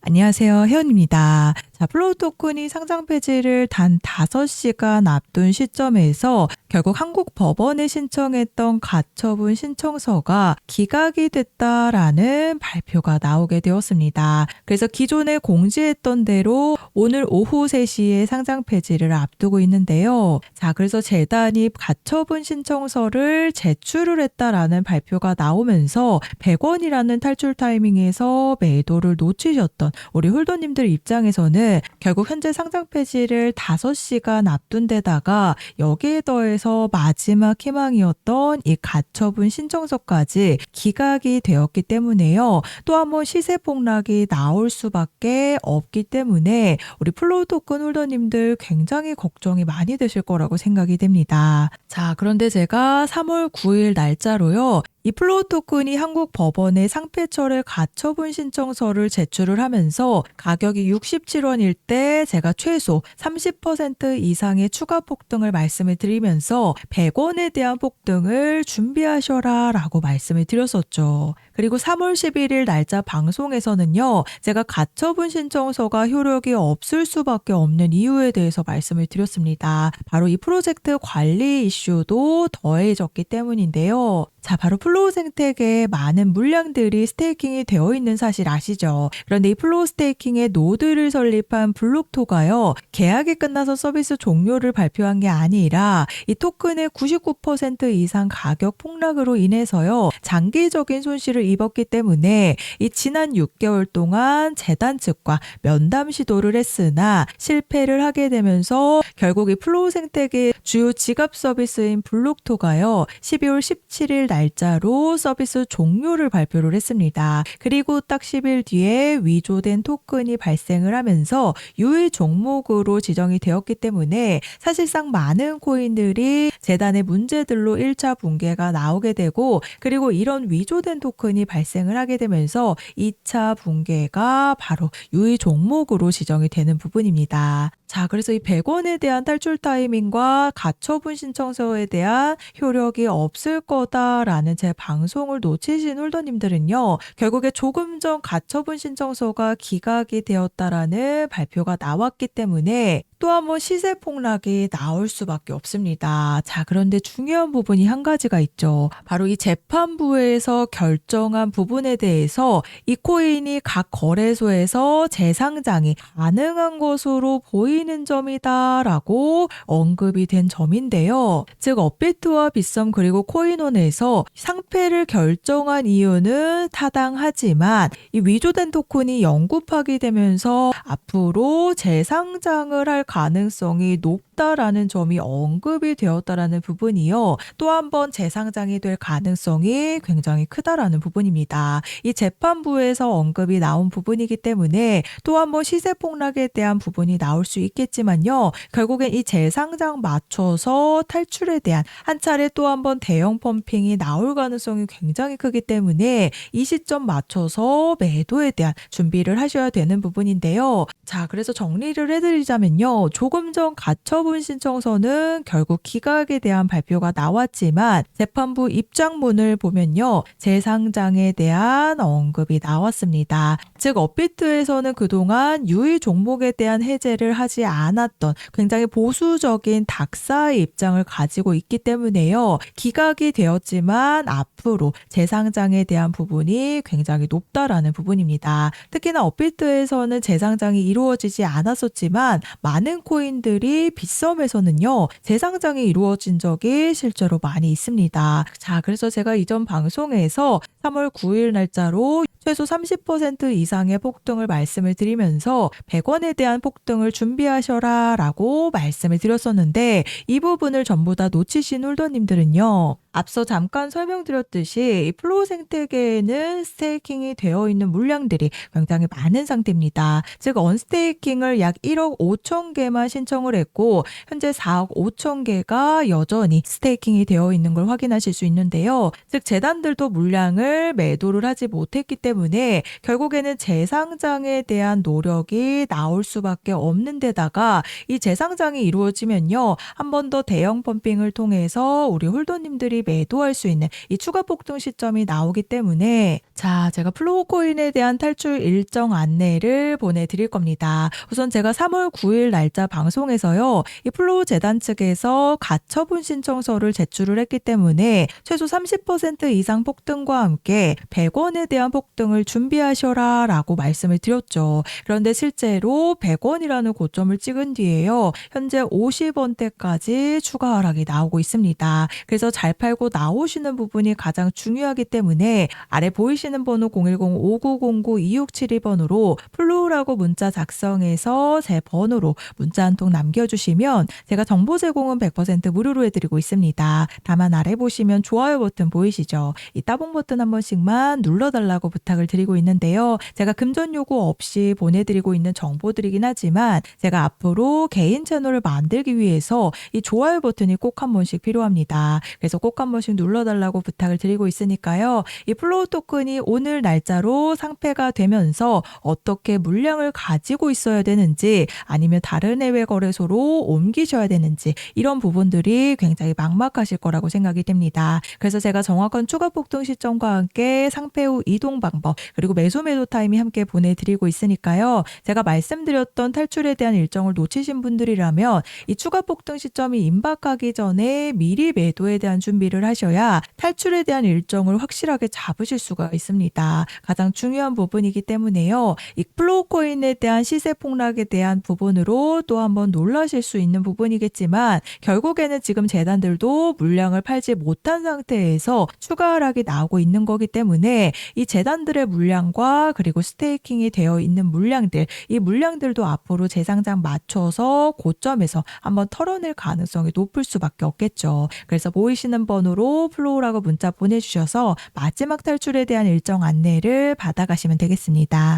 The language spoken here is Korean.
안녕하세요. 혜연입니다. 자, 플로우 토큰이 상장 폐지를 단 5시간 앞둔 시점에서 결국 한국 법원에 신청했던 가처분 신청서가 기각이 됐다라는 발표가 나오게 되었습니다. 그래서 기존에 공지했던 대로 오늘 오후 3시에 상장 폐지를 앞두고 있는데요. 자, 그래서 재단이 가처분 신청서를 제출을 했다라는 발표가 나오면서 100원이라는 탈출 타이밍에서 매도를 놓치셨던 우리 홀더님들 입장에서는 결국 현재 상장 폐지를 5시간 앞둔 데다가 여기에 더해서 마지막 희망이었던 이 가처분 신청서까지 기각이 되었기 때문에요. 또 한 번 시세 폭락이 나올 수밖에 없기 때문에 우리 플로우 토큰 홀더님들 굉장히 걱정이 많이 되실 거라고 생각이 됩니다. 자, 그런데 제가 3월 9일 날짜로요. 이 플로우 토큰이 한국 법원에 상폐철회 가처분 신청서를 제출을 하면서 가격이 67원일 때 제가 최소 30% 이상의 추가 폭등을 말씀을 드리면서 100원에 대한 폭등을 준비하셔라 라고 말씀을 드렸었죠. 그리고 3월 11일 날짜 방송에서는요. 제가 가처분 신청서가 효력이 없을 수밖에 없는 이유에 대해서 말씀을 드렸습니다. 바로 이 프로젝트 관리 이슈도 더해졌기 때문인데요. 자, 바로 플로우 생태계에 많은 물량들이 스테이킹이 되어 있는 사실 아시죠? 그런데 이 플로우 스테이킹의 노드를 설립한 블록토가요. 계약이 끝나서 서비스 종료를 발표한 게 아니라 이 토큰의 99% 이상 가격 폭락으로 인해서요. 장기적인 손실을 입었기 때문에 이 지난 6개월 동안 재단 측과 면담 시도를 했으나 실패를 하게 되면서 결국 이 플로우 생태계의 주요 지갑 서비스인 블록토가요. 12월 17일 날짜로 서비스 종료를 발표를 했습니다. 그리고 딱 10일 뒤에 위조된 토큰이 발생을 하면서 유의 종목으로 지정이 되었기 때문에 사실상 많은 코인들이 재단의 문제들로 1차 붕괴가 나오게 되고 그리고 이런 위조된 토큰이 발생을 하게 되면서 2차 붕괴가 바로 유의 종목으로 지정이 되는 부분입니다. 자, 그래서 이 100원에 대한 탈출 타이밍과 가처분 신청서에 대한 효력이 없을 거다라는 제 방송을 놓치신 홀더님들은요. 결국에 조금 전 가처분 신청서가 기각이 되었다라는 발표가 나왔기 때문에 또 한 번 시세 폭락이 나올 수밖에 없습니다. 자, 그런데 중요한 부분이 한 가지가 있죠. 바로 이 재판부에서 결정한 부분에 대해서 이 코인이 각 거래소에서 재상장이 가능한 것으로 보이는 점이다라고 언급이 된 점인데요. 즉 업비트와 빗썸 그리고 코인원에서 상패를 결정한 이유는 타당하지만 이 위조된 토큰이 영구파기 되면서 앞으로 재상장을 할 가능성이 높다라는 점이 언급이 되었다라는 부분이요. 또 한 번 재상장이 될 가능성이 굉장히 크다라는 부분입니다. 이 재판부에서 언급이 나온 부분이기 때문에 또 한 번 시세 폭락에 대한 부분이 나올 수 있겠지만요. 결국엔 이 재상장 맞춰서 탈출에 대한 한 차례 또 한 번 대형 펌핑이 나올 가능성이 굉장히 크기 때문에 이 시점 맞춰서 매도에 대한 준비를 하셔야 되는 부분인데요. 자, 그래서 정리를 해드리자면요. 조금 전 가처분 신청서는 결국 기각에 대한 발표가 나왔지만 재판부 입장문을 보면요. 재상장에 대한 언급이 나왔습니다. 즉 업비트에서는 그동안 유의 종목에 대한 해제를 하지 않았던 굉장히 보수적인 닥사의 입장을 가지고 있기 때문에요. 기각이 되었지만 앞으로 재상장에 대한 부분이 굉장히 높다라는 부분입니다. 특히나 업비트에서는 재상장이 이루어지지 않았었지만 많은 코인들이 빗썸에서는요. 재상장이 이루어진 적이 실제로 많이 있습니다. 자, 그래서 제가 이전 방송에서 3월 9일 날짜로 최소 30% 이상의 폭등을 말씀을 드리면서 100원에 대한 폭등을 준비하셔라 라고 말씀을 드렸었는데 이 부분을 전부 다 놓치신 홀더님들은요. 앞서 잠깐 설명드렸듯이 이 플로우 생태계에는 스테이킹이 되어 있는 물량들이 굉장히 많은 상태입니다. 즉 언스테이킹을 약 1억 5천 개만 신청을 했고 현재 4억 5천 개가 여전히 스테이킹이 되어 있는 걸 확인하실 수 있는데요. 즉 재단들도 물량을 매도를 하지 못했기 때문에 결국에는 결국에는 재상장에 대한 노력이 나올 수밖에 없는 데다가 이 재상장이 이루어지면요. 한 번 더 대형 펌핑을 통해서 우리 홀더님들이 매도할 수 있는 이 추가 폭등 시점이 나오기 때문에 자, 제가 플로우 코인에 대한 탈출 일정 안내를 보내드릴 겁니다. 우선 제가 3월 9일 날짜 방송에서요. 이 플로우 재단 측에서 가처분 신청서를 제출을 했기 때문에 최소 30% 이상 폭등과 함께 100원에 대한 폭등을 준비하셔라 라고 말씀을 드렸죠. 그런데 실제로 100원이라는 고점을 찍은 뒤에요. 현재 50원대까지 추가 하락이 나오고 있습니다. 그래서 잘 팔고 나오시는 부분이 가장 중요하기 때문에 아래 보이시는 번호 010-5909-2672번으로 플로우라고 문자 작성해서 제 번호로 문자 한 통 남겨주시면 제가 정보 제공은 100% 무료로 해드리고 있습니다. 다만 아래 보시면 좋아요 버튼 보이시죠? 이 따봉 버튼 한 번씩만 눌러달라고 부탁을 드리고 있는데요. 제가 금전 요구 없이 보내드리고 있는 정보들이긴 하지만 제가 앞으로 개인 채널을 만들기 위해서 이 좋아요 버튼이 꼭 한 번씩 필요합니다. 그래서 꼭 한 번씩 눌러달라고 부탁을 드리고 있으니까요. 이 플로우 토큰이 오늘 날짜로 상폐가 되면서 어떻게 물량을 가지고 있어야 되는지 아니면 다른 해외 거래소로 옮기셔야 되는지 이런 부분들이 굉장히 막막하실 거라고 생각이 됩니다. 그래서 제가 정확한 추가 폭등 시점과 함께 상폐 후 이동 방법 그리고 매수 매도 타임이 함께 보내드리고 있으니까요. 제가 말씀드렸던 탈출에 대한 일정을 놓치신 분들이라면 이 추가 폭등 시점이 임박하기 전에 미리 매도에 대한 준비를 하셔야 탈출에 대한 일정을 확실하게 잡으실 수가 있습니다. 가장 중요한 부분이기 때문에요. 이 플로우 코인에 대한 시세 폭락에 대한 부분으로 또 한번 놀라실 수 있는 부분이겠지만 결국에는 지금 재단들도 물량을 팔지 못한 상태에서 추가 하락이 나오고 있는 거기 때문에 이 재단들의 물량과 그리고 스테이킹이 되어 있는 물량들 이 물량들도 앞으로 재상장 맞춰서 고점에서 한번 털어낼 가능성이 높을 수밖에 없겠죠. 그래서 보이시는 번호로 플로우라고 문자 보내주셔서 마지막 탈출에 대한 일정 안내를 받아가시면 되겠습니다.